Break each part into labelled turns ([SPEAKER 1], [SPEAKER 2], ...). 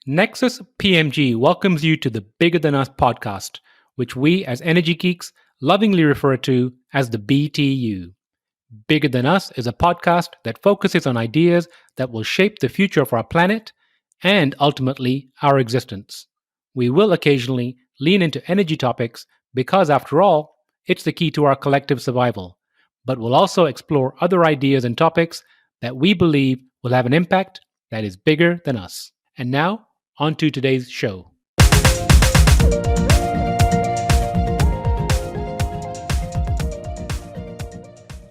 [SPEAKER 1] Nexus PMG welcomes you to the Bigger Than Us podcast, which we as energy geeks lovingly refer to as the BTU. Bigger Than Us is a podcast that focuses on ideas that will shape the future of our planet and ultimately our existence. We will occasionally lean into energy topics because, after all, it's the key to our collective survival. But we'll also explore other ideas and topics that we believe will have an impact that is bigger than us. And now, on to today's show.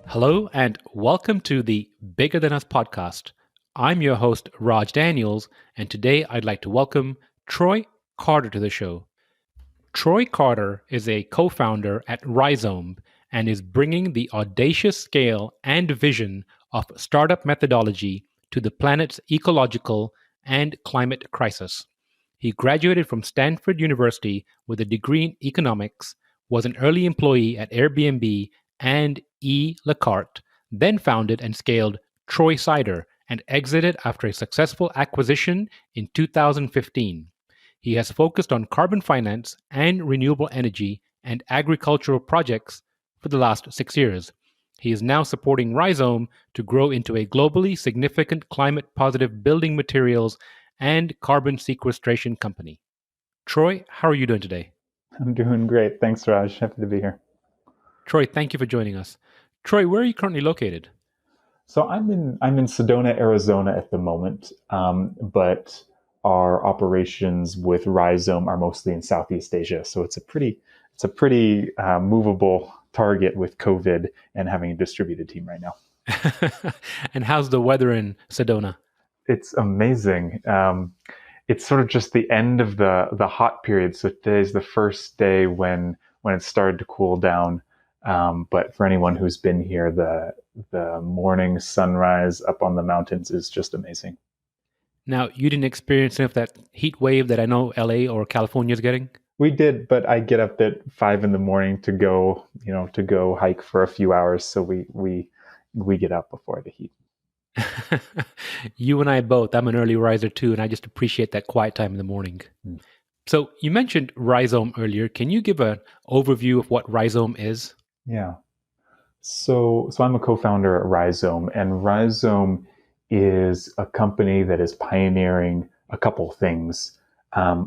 [SPEAKER 1] Hello, and welcome to the Bigger Than Us podcast. I'm your host, Raj Daniels, and today I'd like to welcome Troy Carter to the show. Troy Carter is a co-founder at RIZOME and is bringing the audacious scale and vision of startup methodology to the planet's ecological and climate crisis. He graduated from Stanford University with a degree in economics, was an early employee at Airbnb and Le Carte, then founded and scaled Troy Cider and exited after a successful acquisition in 2015. He has focused on carbon finance and renewable energy and agricultural projects for the last 6 years. He is now supporting Rhizome to grow into a globally significant climate-positive building materials and carbon sequestration company. Troy, how are you doing today?
[SPEAKER 2] I'm doing great. Thanks, Raj. Happy to be here.
[SPEAKER 1] Troy, thank you for joining us. Troy, where are you currently located?
[SPEAKER 2] So I'm in Sedona, Arizona at the moment, but our operations with Rhizome are mostly in Southeast Asia. So it's a pretty movable target with COVID and having a distributed team right now.
[SPEAKER 1] And how's the weather in Sedona?
[SPEAKER 2] It's amazing. It's sort of just the end of the hot period. So today's the first day when it started to cool down. But for anyone who's been here, the morning sunrise up on the mountains is just amazing.
[SPEAKER 1] Now, you didn't experience any of that heat wave that I know LA or California is getting?
[SPEAKER 2] We did, but I get up at 5 a.m. to go hike for a few hours. So we get up before the heat.
[SPEAKER 1] You and I both. I'm an early riser too, and I just appreciate that quiet time in the morning. So you mentioned Rhizome earlier. Can you give an overview of what Rhizome is?
[SPEAKER 2] Yeah. So I'm a co-founder at Rhizome, and Rhizome is a company that is pioneering a couple things.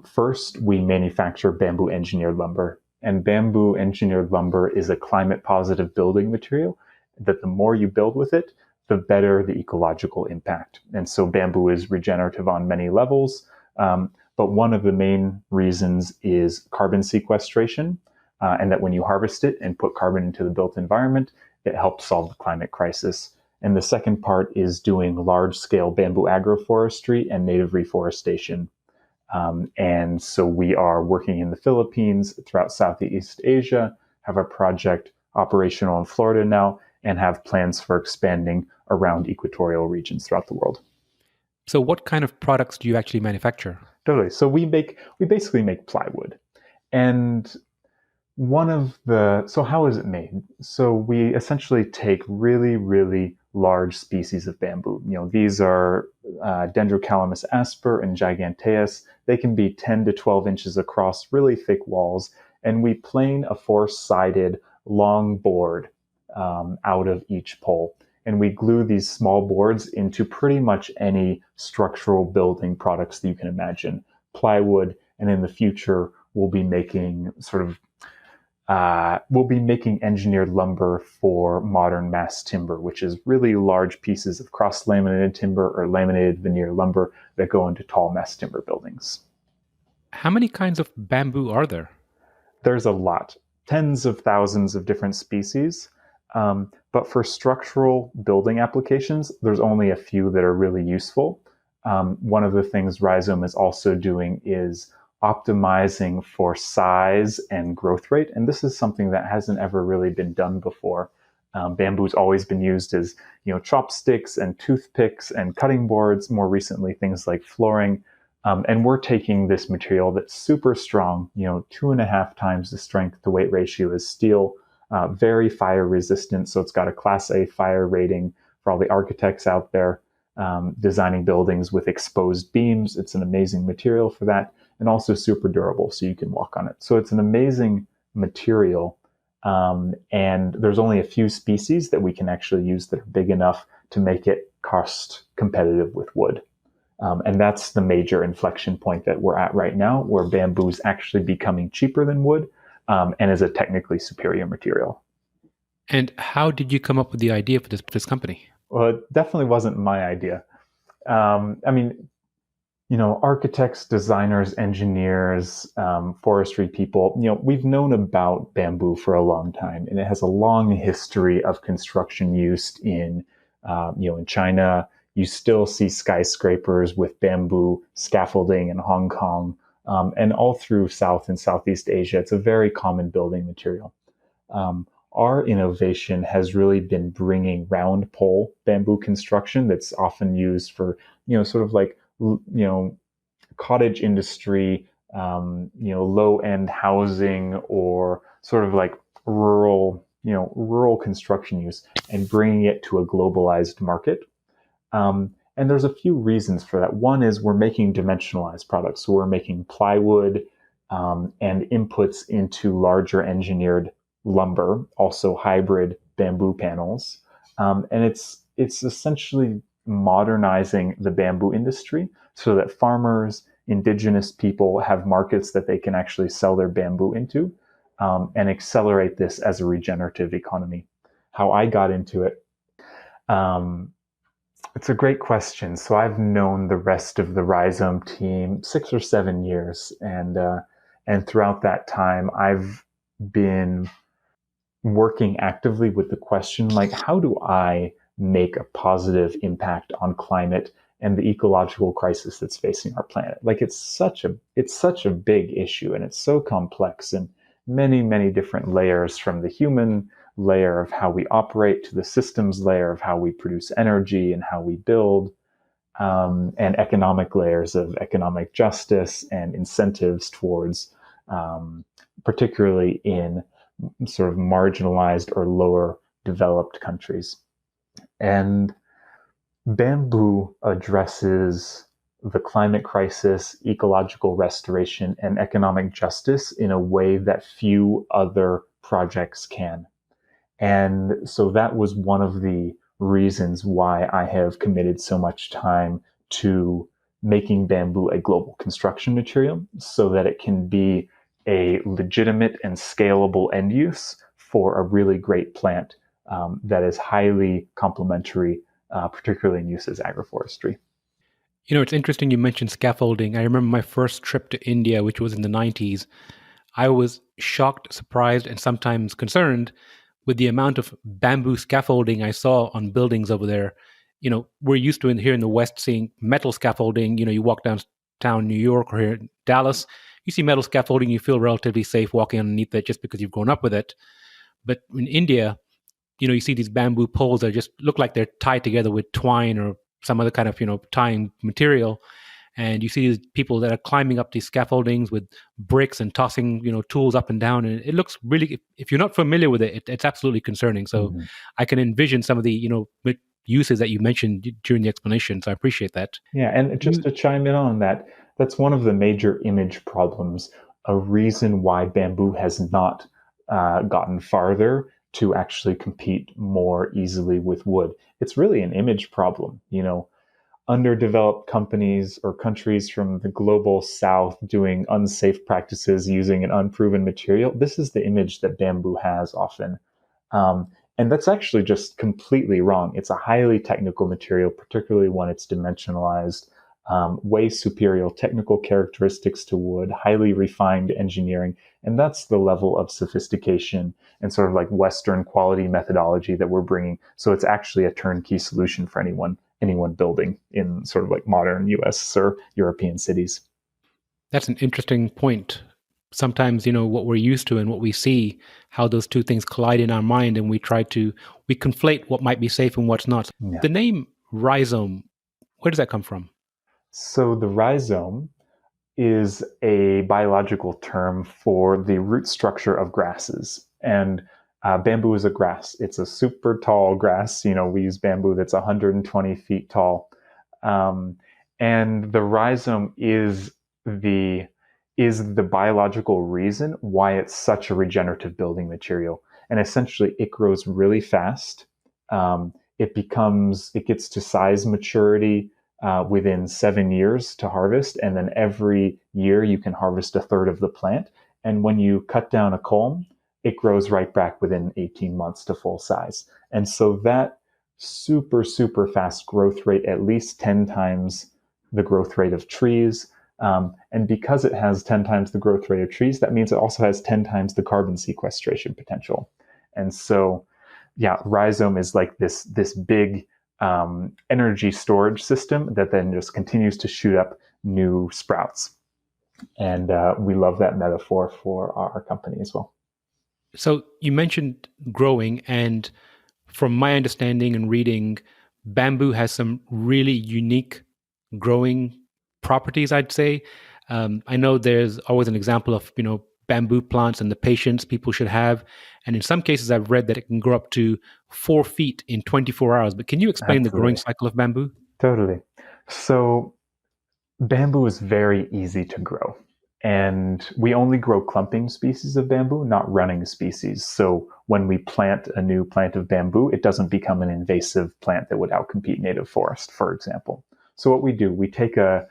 [SPEAKER 2] First, we manufacture bamboo engineered lumber, and bamboo engineered lumber is a climate positive building material that the more you build with it, the better the ecological impact. And so bamboo is regenerative on many levels, but one of the main reasons is carbon sequestration, and that when you harvest it and put carbon into the built environment, it helps solve the climate crisis. And the second part is doing large-scale bamboo agroforestry and native reforestation. And so we are working in the Philippines, throughout Southeast Asia, have a project operational in Florida now, and have plans for expanding around equatorial regions throughout the world.
[SPEAKER 1] So what kind of products do you actually manufacture?
[SPEAKER 2] Totally. So we basically make plywood. And so how is it made? So we essentially take really, really large species of bamboo. These are Dendrocalamus asper and giganteus. They can be 10 to 12 inches across, really thick walls. And we plane a four-sided long board out of each pole. And we glue these small boards into pretty much any structural building products that you can imagine. Plywood, and in the future, we'll be making engineered lumber for modern mass timber, which is really large pieces of cross-laminated timber or laminated veneer lumber that go into tall mass timber buildings.
[SPEAKER 1] How many kinds of bamboo are there?
[SPEAKER 2] There's a lot, tens of thousands of different species. But for structural building applications, there's only a few that are really useful. One of the things Rhizome is also doing is optimizing for size and growth rate. And this is something that hasn't ever really been done before. Bamboo's always been used as, chopsticks and toothpicks and cutting boards, more recently things like flooring. And we're taking this material that's super strong, 2.5 times the strength to weight ratio as steel, very fire resistant. So it's got a Class A fire rating for all the architects out there. designing buildings with exposed beams. It's an amazing material for that, and also super durable, so you can walk on it. So it's an amazing material, and there's only a few species that we can actually use that are big enough to make it cost competitive with wood. And that's the major inflection point that we're at right now, where bamboo is actually becoming cheaper than wood, and is a technically superior material.
[SPEAKER 1] And how did you come up with the idea for this company?
[SPEAKER 2] Well, it definitely wasn't my idea. I mean, architects, designers, engineers, forestry people, we've known about bamboo for a long time, and it has a long history of construction use in China. You still see skyscrapers with bamboo scaffolding in Hong Kong, and all through South and Southeast Asia. It's a very common building material. Our innovation has really been bringing round pole bamboo construction that's often used for, sort of like, cottage industry, low end housing, or sort of like rural construction use, and bringing it to a globalized market. And there's a few reasons for that. One is we're making dimensionalized products. So we're making plywood and inputs into larger engineered lumber, also hybrid bamboo panels. And it's essentially modernizing the bamboo industry so that farmers, indigenous people have markets that they can actually sell their bamboo into, and accelerate this as a regenerative economy. How I got into it, it's a great question. So I've known the rest of the Rhizome team 6 or 7 years, and throughout that time, I've been working actively with the question, like, how do I make a positive impact on climate and the ecological crisis that's facing our planet? Like, it's such a big issue, and it's so complex, and many different layers, from the human layer of how we operate to the systems layer of how we produce energy and how we build, and economic layers of economic justice and incentives towards, particularly in sort of marginalized or lower developed countries. And bamboo addresses the climate crisis, ecological restoration, and economic justice in a way that few other projects can. And so that was one of the reasons why I have committed so much time to making bamboo a global construction material, so that it can be a legitimate and scalable end use for a really great plant that is highly complementary, particularly in use as agroforestry.
[SPEAKER 1] It's interesting you mentioned scaffolding. I remember my first trip to India, which was in the 90s. I was shocked, surprised, and sometimes concerned with the amount of bamboo scaffolding I saw on buildings over there. We're used to here in the West seeing metal scaffolding. You walk downtown New York or here in Dallas, you see metal scaffolding, you feel relatively safe walking underneath it just because you've grown up with it. But in India, you see these bamboo poles that just look like they're tied together with twine or some other kind of, tying material. And you see these people that are climbing up these scaffoldings with bricks and tossing, tools up and down. And it looks really, if you're not familiar with it, it's absolutely concerning. So I can envision some of the, uses that you mentioned during the explanation. So I appreciate that.
[SPEAKER 2] Yeah, and just to chime in on that, that's one of the major image problems, a reason why bamboo has not gotten farther to actually compete more easily with wood. It's really an image problem. Underdeveloped companies or countries from the global south doing unsafe practices using an unproven material. This is the image that bamboo has often. And that's actually just completely wrong. It's a highly technical material, particularly when it's dimensionalized, way superior technical characteristics to wood, highly refined engineering. And that's the level of sophistication and sort of like Western quality methodology that we're bringing. So it's actually a turnkey solution for anyone building in sort of like modern US or European cities.
[SPEAKER 1] That's an interesting point. Sometimes, what we're used to and what we see, how those two things collide in our mind, and we conflate what might be safe and what's not.
[SPEAKER 2] Yeah.
[SPEAKER 1] The name rhizome, where does that come from?
[SPEAKER 2] So the rhizome is a biological term for the root structure of grasses. And bamboo is a grass. It's a super tall grass. We use bamboo that's 120 feet tall. And the rhizome is the biological reason why it's such a regenerative building material. And essentially, it grows really fast. It gets to size maturity within 7 years to harvest, and then every year you can harvest a third of the plant. And when you cut down a culm, it grows right back within 18 months to full size. And so that super, super fast growth rate, at least 10 times the growth rate of trees. And because it has 10 times the growth rate of trees, that means it also has 10 times the carbon sequestration potential. And so, yeah, rhizome is like this big energy storage system that then just continues to shoot up new sprouts. And we love that metaphor for our company as well.
[SPEAKER 1] So you mentioned growing, and from my understanding and reading, bamboo has some really unique growing properties, I'd say. I know there's always an example of, bamboo plants and the patience people should have. And in some cases, I've read that it can grow up to 4 feet in 24 hours. But can you explain the growing
[SPEAKER 2] Absolutely.
[SPEAKER 1] cycle of bamboo?
[SPEAKER 2] Totally. So bamboo is very easy to grow. And we only grow clumping species of bamboo, not running species. So when we plant a new plant of bamboo, it doesn't become an invasive plant that would outcompete native forest, for example. So what we do, we take a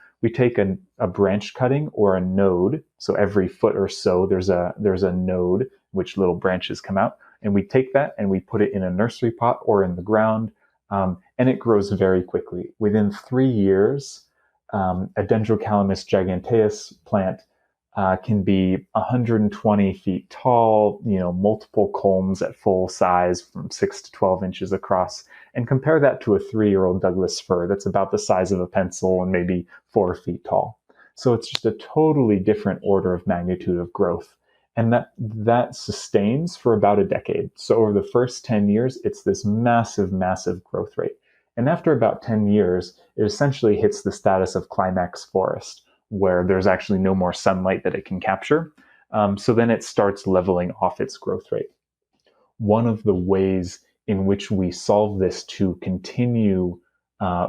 [SPEAKER 2] branch cutting or a node. So every foot or so, there's a node which little branches come out, and we take that and we put it in a nursery pot or in the ground, and it grows very quickly. Within 3 years, a Dendrocalamus giganteus plant can be 120 feet tall, multiple culms at full size from 6 to 12 inches across. And compare that to a 3-year-old Douglas fir that's about the size of a pencil and maybe 4 feet tall. So it's just a totally different order of magnitude of growth. And that sustains for about a decade. So over the first 10 years, it's this massive, massive growth rate. And after about 10 years, it essentially hits the status of climax forest, where there's actually no more sunlight that it can capture. So then it starts leveling off its growth rate. One of the ways in which we solve this to continue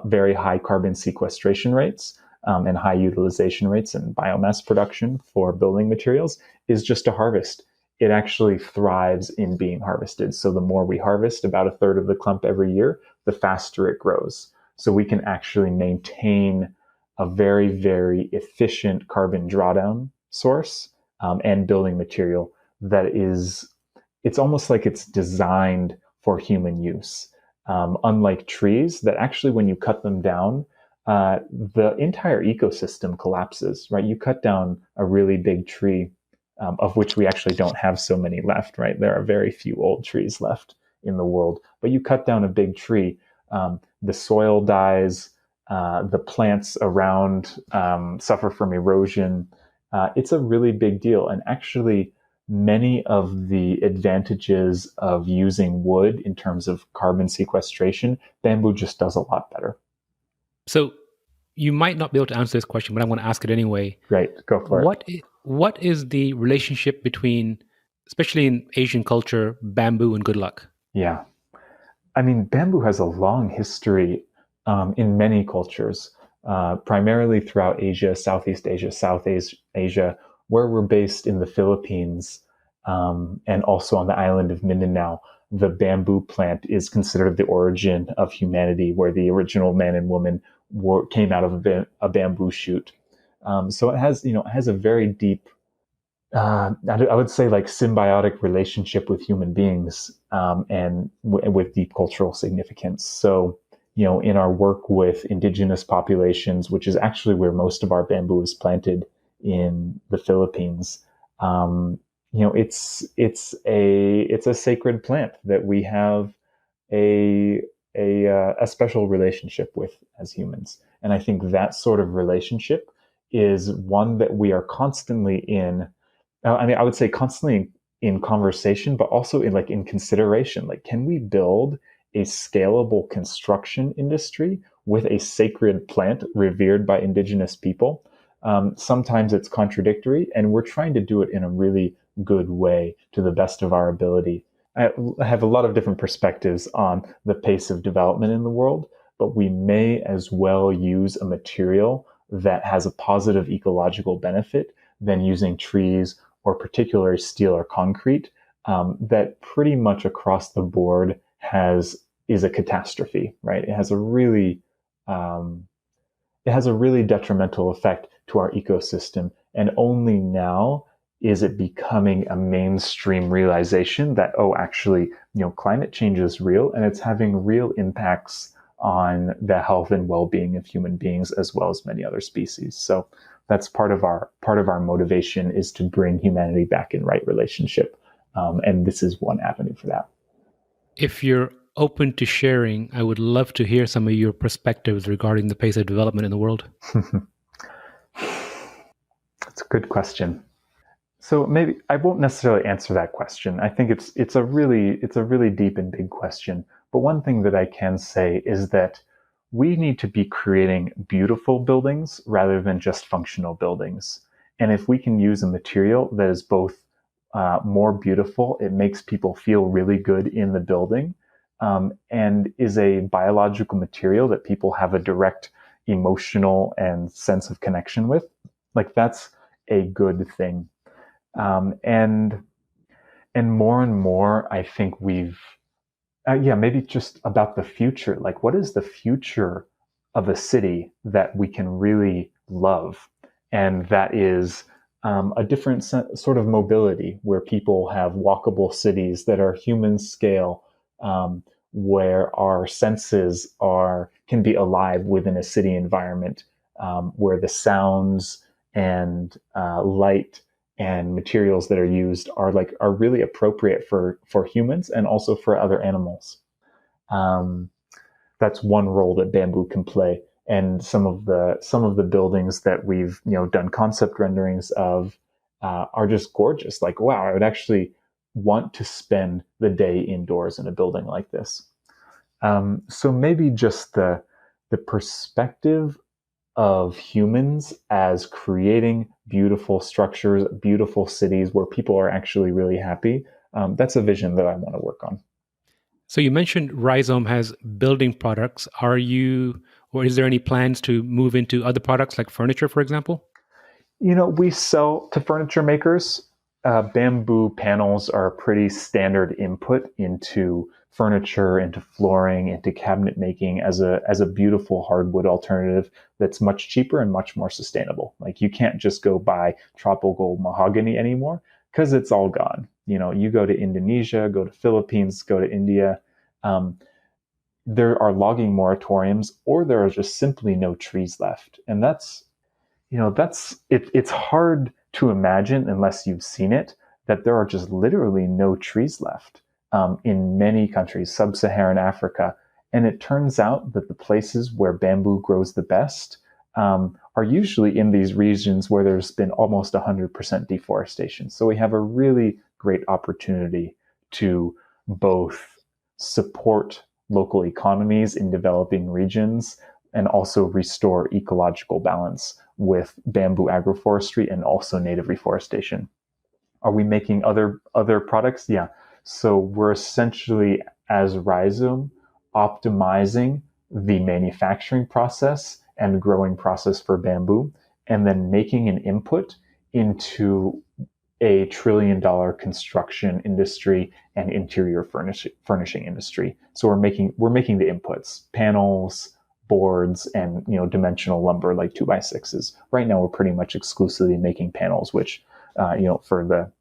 [SPEAKER 2] very high carbon sequestration rates and high utilization rates and biomass production for building materials is just to harvest. It actually thrives in being harvested. So the more we harvest, about a third of the clump every year, the faster it grows. So we can actually maintain a very, very efficient carbon drawdown source and building material it's almost like it's designed for human use. Unlike trees that actually, when you cut them down, the entire ecosystem collapses, right? You cut down a really big tree, of which we actually don't have so many left, right? There are very few old trees left in the world, but you cut down a big tree, the soil dies, the plants around suffer from erosion. It's a really big deal. And actually, many of the advantages of using wood in terms of carbon sequestration, bamboo just does a lot better.
[SPEAKER 1] So you might not be able to answer this question, but I'm going to ask it anyway.
[SPEAKER 2] Great, go for it.
[SPEAKER 1] What is the relationship between, especially in Asian culture, bamboo and good luck?
[SPEAKER 2] Yeah. I mean, bamboo has a long history in many cultures, primarily throughout Asia, Southeast Asia, South Asia, where we're based in the Philippines, and also on the island of Mindanao. The bamboo plant is considered the origin of humanity, where the original man and woman came out of a bamboo shoot. So it has a very deep, I would say, like symbiotic relationship with human beings, and with deep cultural significance. So, in our work with indigenous populations, which is actually where most of our bamboo is planted in the Philippines, it's a sacred plant that we have a special relationship with as humans. And I think that sort of relationship is one that we are constantly in. I would say constantly in conversation, but also in consideration. Like, can we build a scalable construction industry with a sacred plant revered by indigenous people? Sometimes it's contradictory, and we're trying to do it in a really good way to the best of our ability. I have a lot of different perspectives on the pace of development in the world, but we may as well use a material that has a positive ecological benefit than using trees or particularly steel or concrete that pretty much across the board is a catastrophe, right? Um, it has a really detrimental effect to our ecosystem, and only now is it becoming a mainstream realization that actually, climate change is real and it's having real impacts on the health and well-being of human beings as well as many other species. So that's part of our motivation, is to bring humanity back in right relationship, and this is one avenue for that.
[SPEAKER 1] If you're open to sharing, I would love to hear some of your perspectives regarding the pace of development in the world.
[SPEAKER 2] That's a good question. So maybe I won't necessarily answer that question. I think it's a really deep and big question. But one thing that I can say is that we need to be creating beautiful buildings rather than just functional buildings. And if we can use a material that is both more beautiful, it makes people feel really good in the building, and is a biological material that people have a direct emotional and sense of connection with, like that's a good thing. And more, I think maybe just about the future. Like, what is the future of a city that we can really love? And that is a different sort of mobility, where people have walkable cities that are human scale, where our senses can be alive within a city environment, where the sounds and light and materials that are used are really appropriate for humans and also for other animals. Um, that's one role that bamboo can play. And some of the buildings that we've done concept renderings of are just gorgeous. Like, wow, I would actually want to spend the day indoors in a building like this. So maybe just the perspective of humans as creating beautiful structures, beautiful cities where people are actually really happy. That's a vision that I want to work on.
[SPEAKER 1] So you mentioned Rhizome has building products. Or is there any plans to move into other products like furniture, for example?
[SPEAKER 2] We sell to furniture makers. Bamboo panels are a pretty standard input into furniture, into flooring, into cabinet making as a beautiful hardwood alternative that's much cheaper and much more sustainable. Like, you can't just go buy tropical mahogany anymore because it's all gone. You go to Indonesia, go to Philippines, go to India. There are logging moratoriums, or there are just simply no trees left, and it's hard to imagine, unless you've seen it, that there are just literally no trees left in many countries, sub-Saharan Africa. And it turns out that the places where bamboo grows the best are usually in these regions where there's been almost 100% deforestation. So we have a really great opportunity to both support local economies in developing regions and also restore ecological balance with bamboo agroforestry and also native reforestation. Are we making other products? Yeah. So we're essentially, as Rhizome, optimizing the manufacturing process and growing process for bamboo, and then making an input into a $1 trillion construction industry and interior furnishing industry. So we're making the inputs, panels, boards, and dimensional lumber like 2x6s. Right now, we're pretty much exclusively making panels, which for the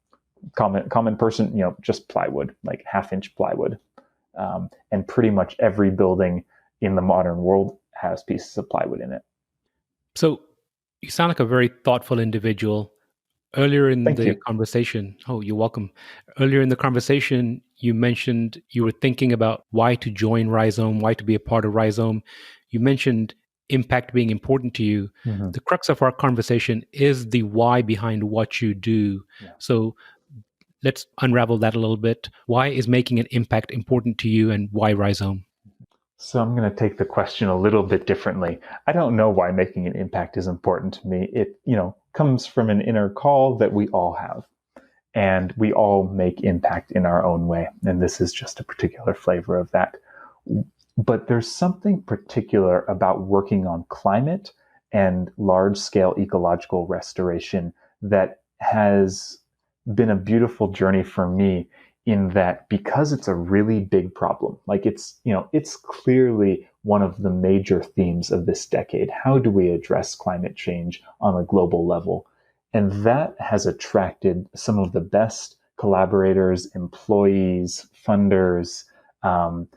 [SPEAKER 2] common person, just plywood, like 1/2-inch plywood. And pretty much every building in the modern world has pieces of plywood in it.
[SPEAKER 1] So you sound like a very thoughtful individual. Earlier in
[SPEAKER 2] Thank
[SPEAKER 1] the
[SPEAKER 2] you.
[SPEAKER 1] conversation, oh, you're welcome. Earlier in the conversation, you mentioned you were thinking about why to join Rhizome, why to be a part of Rhizome. You mentioned impact being important to you.
[SPEAKER 2] Mm-hmm.
[SPEAKER 1] The crux of our conversation is the why behind what you do.
[SPEAKER 2] Yeah.
[SPEAKER 1] So let's unravel that a little bit. Why is making an impact important to you, and why Rhizome?
[SPEAKER 2] So I'm going to take the question a little bit differently. I don't know why making an impact is important to me. It, comes from an inner call that we all have, and we all make impact in our own way. And this is just a particular flavor of that. But there's something particular about working on climate and large scale ecological restoration that has been a beautiful journey for me, in that because it's a really big problem, like it's clearly one of the major themes of this decade. How do we address climate change on a global level? And that has attracted some of the best collaborators, employees, funders, um,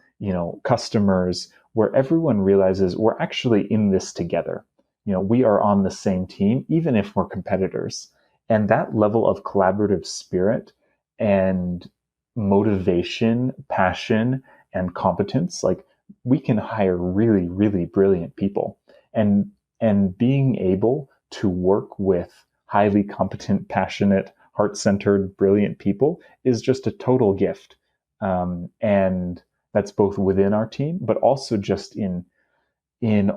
[SPEAKER 2] customers, where everyone realizes we're actually in this together. We are on the same team, even if we're competitors. And that level of collaborative spirit and motivation, passion, and competence, like, we can hire really, really brilliant people. And being able to work with highly competent, passionate, heart-centered, brilliant people is just a total gift. And that's both within our team, but also just in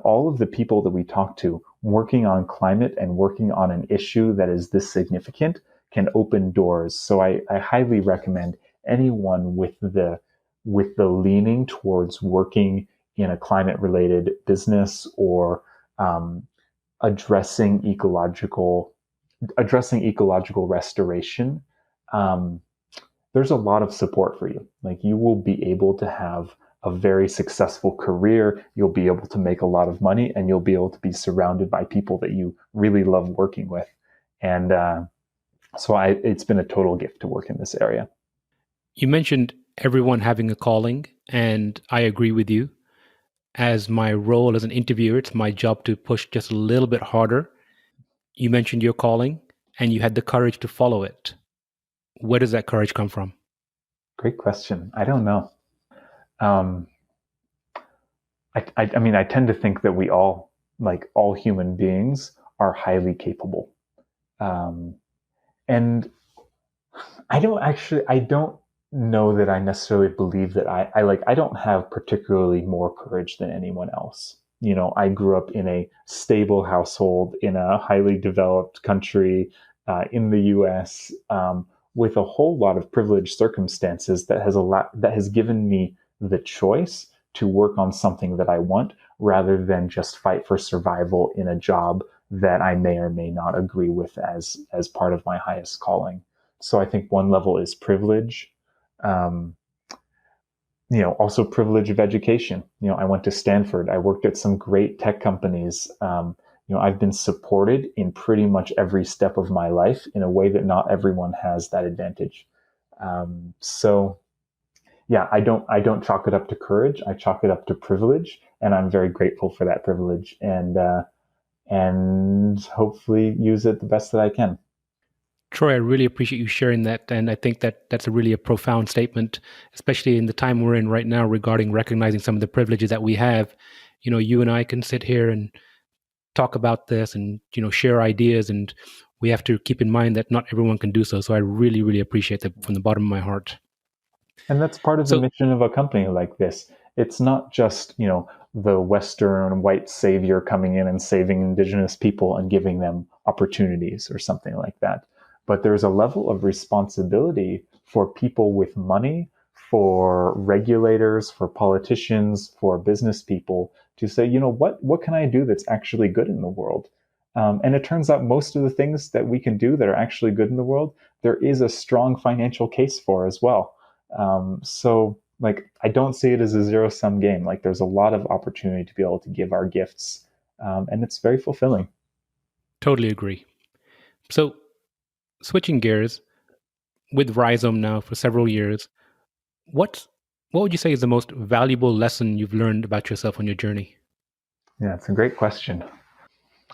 [SPEAKER 2] all of the people that we talk to. Working on climate and working on an issue that is this significant can open doors. So I highly recommend anyone with the leaning towards working in a climate related business, or um, addressing ecological restoration. Um, there's a lot of support for you. Like, you will be able to have a very successful career. You'll be able to make a lot of money, and you'll be able to be surrounded by people that you really love working with. And it's been a total gift to work in this area.
[SPEAKER 1] You mentioned everyone having a calling, and I agree with you. As my role as an interviewer, it's my job to push just a little bit harder. You mentioned your calling, and you had the courage to follow it. Where does that courage come from?
[SPEAKER 2] Great question. I don't know. Um, I mean, I tend to think that we all, like all human beings, are highly capable. Um, and I don't know that I necessarily believe that I don't have particularly more courage than anyone else. I grew up in a stable household in a highly developed country, in the US, with a whole lot of privileged circumstances that has given me the choice to work on something that I want, rather than just fight for survival in a job that I may or may not agree with as part of my highest calling. So I think one level is privilege. Um, also privilege of education. I went to Stanford. I worked at some great tech companies. I've been supported in pretty much every step of my life in a way that not everyone has that advantage. So yeah, I don't chalk it up to courage. I chalk it up to privilege, and I'm very grateful for that privilege, and hopefully use it the best that I can.
[SPEAKER 1] Troy, I really appreciate you sharing that. And I think that that's a profound statement, especially in the time we're in right now regarding recognizing some of the privileges that we have. You and I can sit here and talk about this and, share ideas. And we have to keep in mind that not everyone can do so. So I really, really appreciate that from the bottom of my heart.
[SPEAKER 2] And that's part of the
[SPEAKER 1] So,
[SPEAKER 2] mission of a company like this. It's not just, the Western white savior coming in and saving indigenous people and giving them opportunities or something like that. But there's a level of responsibility for people with money, for regulators, for politicians, for business people, to say, what can I do that's actually good in the world? And it turns out most of the things that we can do that are actually good in the world, there is a strong financial case for as well. So, like, I don't see it as a zero sum game. Like, there's a lot of opportunity to be able to give our gifts, and it's very fulfilling.
[SPEAKER 1] totally agree. So, switching gears, with Rhizome now for several years, what what would you say is the most valuable lesson you've learned about yourself on your journey?
[SPEAKER 2] Yeah, it's a great question.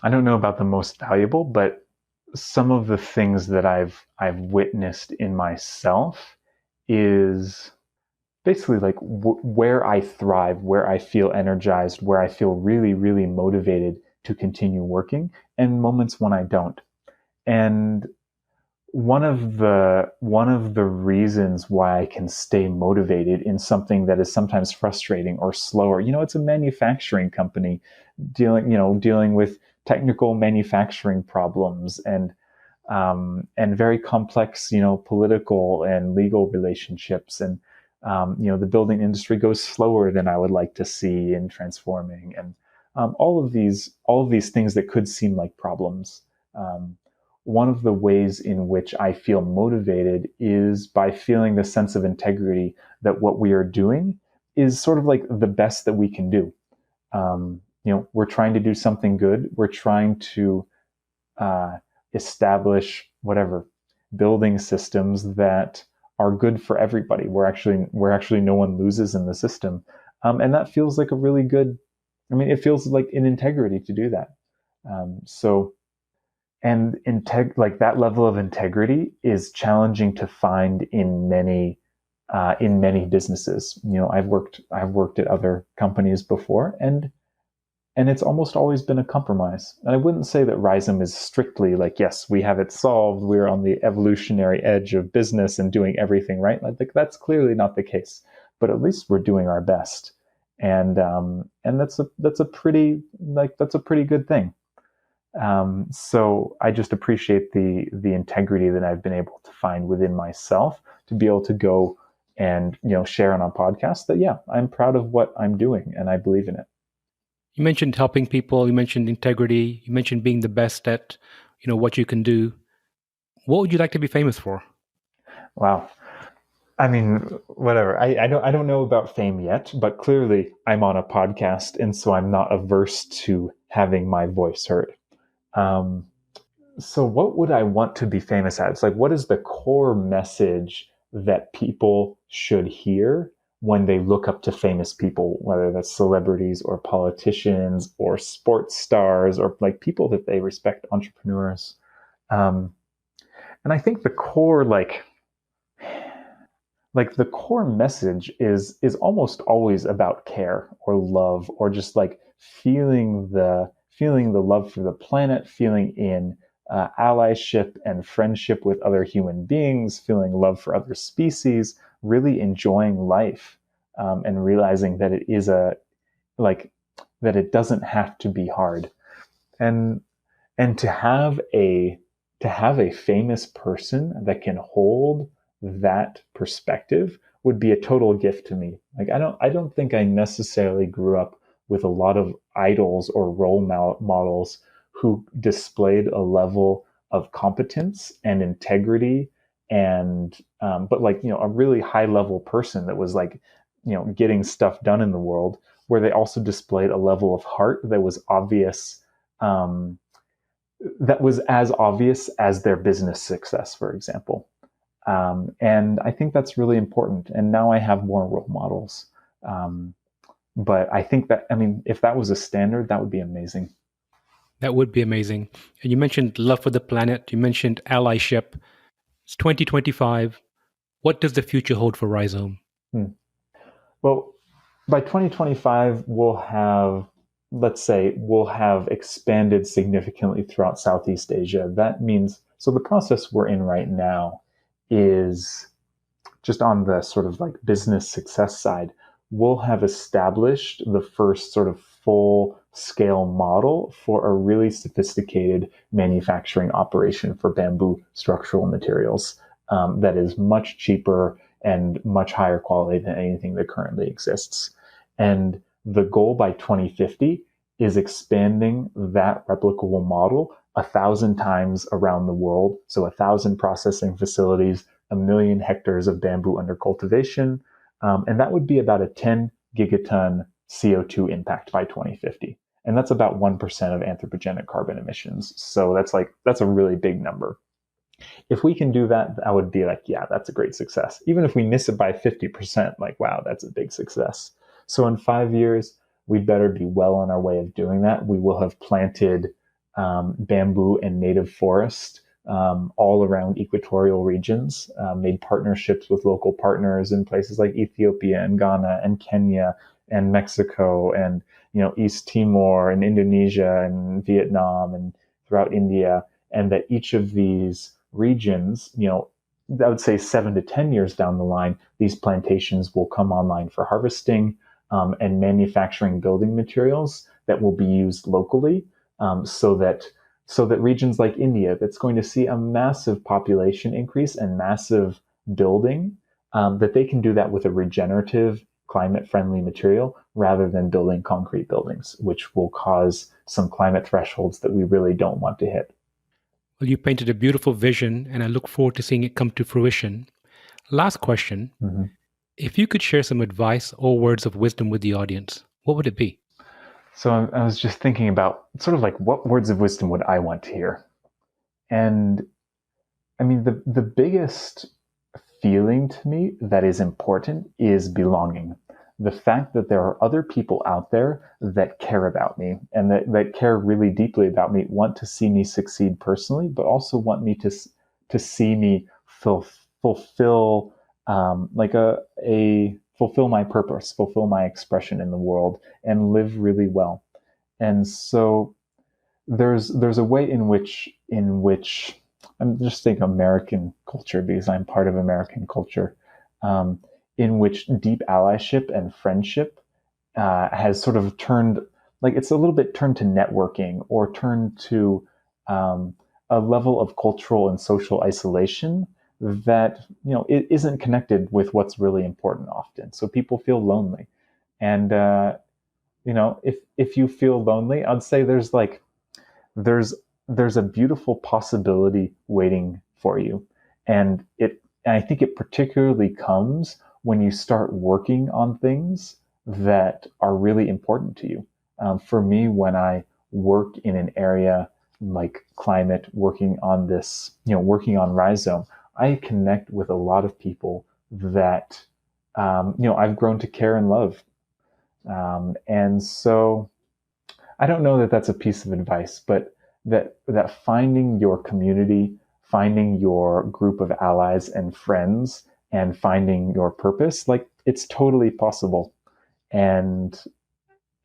[SPEAKER 2] I don't know about the most valuable, but some of the things that I've witnessed in myself is basically like where I thrive, where I feel energized, where I feel really, really motivated to continue working, and moments when I don't. And one of the reasons why I can stay motivated in something that is sometimes frustrating or slower, it's a manufacturing company dealing with technical manufacturing problems, and very complex, political and legal relationships. And The building industry goes slower than I would like to see in transforming, and all of these things that could seem like problems. Um, One of the ways in which I feel motivated is by feeling the sense of integrity that what we are doing is sort of like the best that we can do. We're trying to do something good. We're trying to establish whatever building systems that are good for everybody. We're actually no one loses in the system, and that feels like a really good. I mean, it feels like an integrity to do that. So, and like that level of integrity is challenging to find in many businesses. I've worked at other companies before, and it's almost always been a compromise. And I wouldn't say that Rhizome is strictly like, yes, we have it solved. We're on the evolutionary edge of business and doing everything right. Like that's clearly not the case. But at least we're doing our best, and that's a pretty good thing. So I just appreciate the integrity that I've been able to find within myself to be able to go and share on a podcast that I'm proud of what I'm doing and I believe in it.
[SPEAKER 1] You mentioned helping people, you mentioned integrity, you mentioned being the best at, what you can do. What would you like to be famous for?
[SPEAKER 2] Wow. I mean, whatever. I don't know about fame yet, but clearly I'm on a podcast, and so I'm not averse to having my voice heard. Um, so what would I want to be famous at? It's like, what is the core message that people should hear when they look up to famous people, whether that's celebrities or politicians or sports stars or like people that they respect, entrepreneurs. Um, and I think the core, like the core message is almost always about care or love or just like feeling the love for the planet, feeling in allyship and friendship with other human beings, feeling love for other species, really enjoying life, and realizing that it is like that it doesn't have to be hard, and and to have a famous person that can hold that perspective would be a total gift to me. Like I don't think I necessarily grew up with a lot of idols or role models who displayed a level of competence and integrity and but like a really high level person that was like getting stuff done in the world, where they also displayed a level of heart that was obvious, um, that was as obvious as their business success, for example. And I think that's really important. And now I have more role models. Um, but I think that, I mean, if that was a standard, that would be amazing.
[SPEAKER 1] That would be amazing. And you mentioned love for the planet, you mentioned allyship. It's 2025. What does the future hold for Rhizome?
[SPEAKER 2] Well, by 2025, let's say, we'll have expanded significantly throughout Southeast Asia. That means, so the process we're in right now is just on the sort of like business success side, we'll have established the first sort of full scale model for a really sophisticated manufacturing operation for bamboo structural materials, that is much cheaper and much higher quality than anything that currently exists. And the goal by 2050 is expanding that replicable model 1,000 times around the world. So 1,000 processing facilities, 1 million hectares of bamboo under cultivation. And that would be about a 10 gigaton CO2 impact by 2050. And that's about 1% of anthropogenic carbon emissions. So that's a really big number. If we can do that, I would be like, yeah, that's a great success. Even if we miss it by 50%, like, wow, that's a big success. So in 5 years, we better be well on our way of doing that. We will have planted bamboo and native forest all around equatorial regions, made partnerships with local partners in places like Ethiopia and Ghana and Kenya and Mexico and East Timor and Indonesia and Vietnam and throughout India, and that each of these regions, I would say 7 to 10 years down the line, these plantations will come online for harvesting and manufacturing building materials that will be used locally, so that regions like India, that's going to see a massive population increase and massive building, that they can do that with a regenerative, climate-friendly material rather than building concrete buildings, which will cause some climate thresholds that we really don't want to hit.
[SPEAKER 1] Well, you painted a beautiful vision, and I look forward to seeing it come to fruition. Last question.
[SPEAKER 2] Mm-hmm.
[SPEAKER 1] If you could share some advice or words of wisdom with the audience, what would it be?
[SPEAKER 2] So I was just thinking about sort of like, what words of wisdom would I want to hear? And I mean, the biggest feeling to me that is important is belonging. The fact that there are other people out there that care about me and that care really deeply about me, want to see me succeed personally, but also want me to see me fulfill fulfill my purpose, fulfill my expression in the world, and live really well. And so there's a way in which I'm just thinking American culture, because I'm part of American culture, in which deep allyship and friendship has sort of turned, like it's a little bit turned to networking, or turned to a level of cultural and social isolation that, it isn't connected with what's really important often. So people feel lonely. And, if you feel lonely, I'd say there's a beautiful possibility waiting for you. And I think it particularly comes when you start working on things that are really important to you. For me, when I work in an area like climate, working on Rhizome, I connect with a lot of people that, I've grown to care and love. And so I don't know that that's a piece of advice, but that finding your community, finding your group of allies and friends, and finding your purpose, like, it's totally possible. And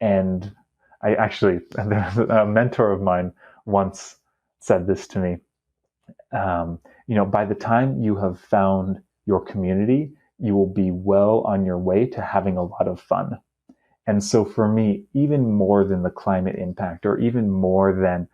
[SPEAKER 2] I actually, a mentor of mine once said this to me. By the time you have found your community, you will be well on your way to having a lot of fun. And so for me, even more than the climate impact, or even more than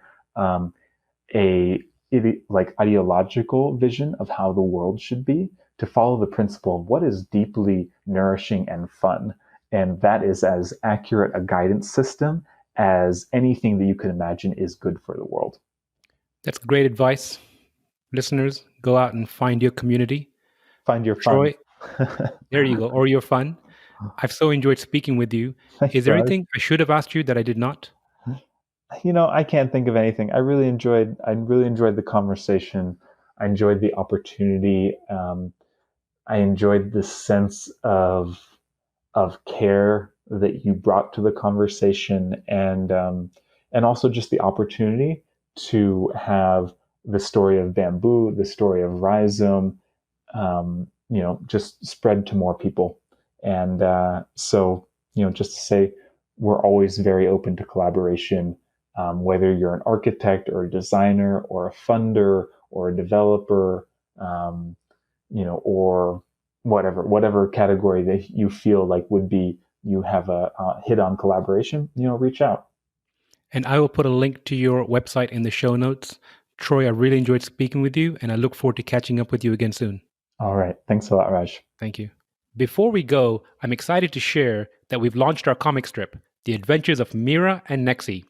[SPEAKER 2] ideological vision of how the world should be, to follow the principle of what is deeply nourishing and fun. And that is as accurate a guidance system as anything that you can imagine is good for the world.
[SPEAKER 1] That's great advice. Listeners, go out and find your community.
[SPEAKER 2] Find your
[SPEAKER 1] Troy,
[SPEAKER 2] fun.
[SPEAKER 1] there you go, or your fun. I've so enjoyed speaking with you.
[SPEAKER 2] Thanks,
[SPEAKER 1] is there
[SPEAKER 2] Raj.
[SPEAKER 1] anything I should have asked you that I did not?
[SPEAKER 2] I can't think of anything. I really enjoyed the conversation. I enjoyed the opportunity. I enjoyed the sense of care that you brought to the conversation, and also just the opportunity to have the story of bamboo, the story of Rhizome, just spread to more people. And so, just to say, we're always very open to collaboration, whether you're an architect or a designer or a funder or a developer, or whatever category that you feel like you have a hit on collaboration, reach out.
[SPEAKER 1] And I will put a link to your website in the show notes. Troy, I really enjoyed speaking with you, and I look forward to catching up with you again soon.
[SPEAKER 2] All right. Thanks a lot, Raj.
[SPEAKER 1] Thank you. Before we go, I'm excited to share that we've launched our comic strip, The Adventures of Mira and Nexi.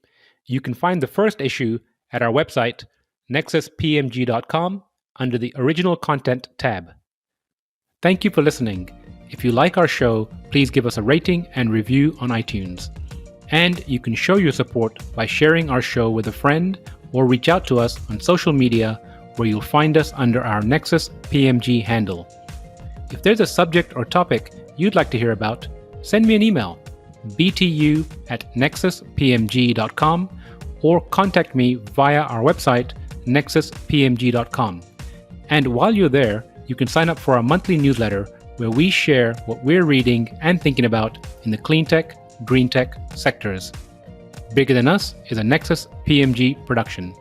[SPEAKER 1] You can find the first issue at our website, nexuspmg.com, under the Original Content tab. Thank you for listening. If you like our show, please give us a rating and review on iTunes. And you can show your support by sharing our show with a friend, or reach out to us on social media, where you'll find us under our Nexus PMG handle. If there's a subject or topic you'd like to hear about, send me an email, btu@nexuspmg.com, or contact me via our website, nexuspmg.com. And while you're there, you can sign up for our monthly newsletter, where we share what we're reading and thinking about in the clean tech, green tech sectors. Bigger Than Us is a Nexus PMG production.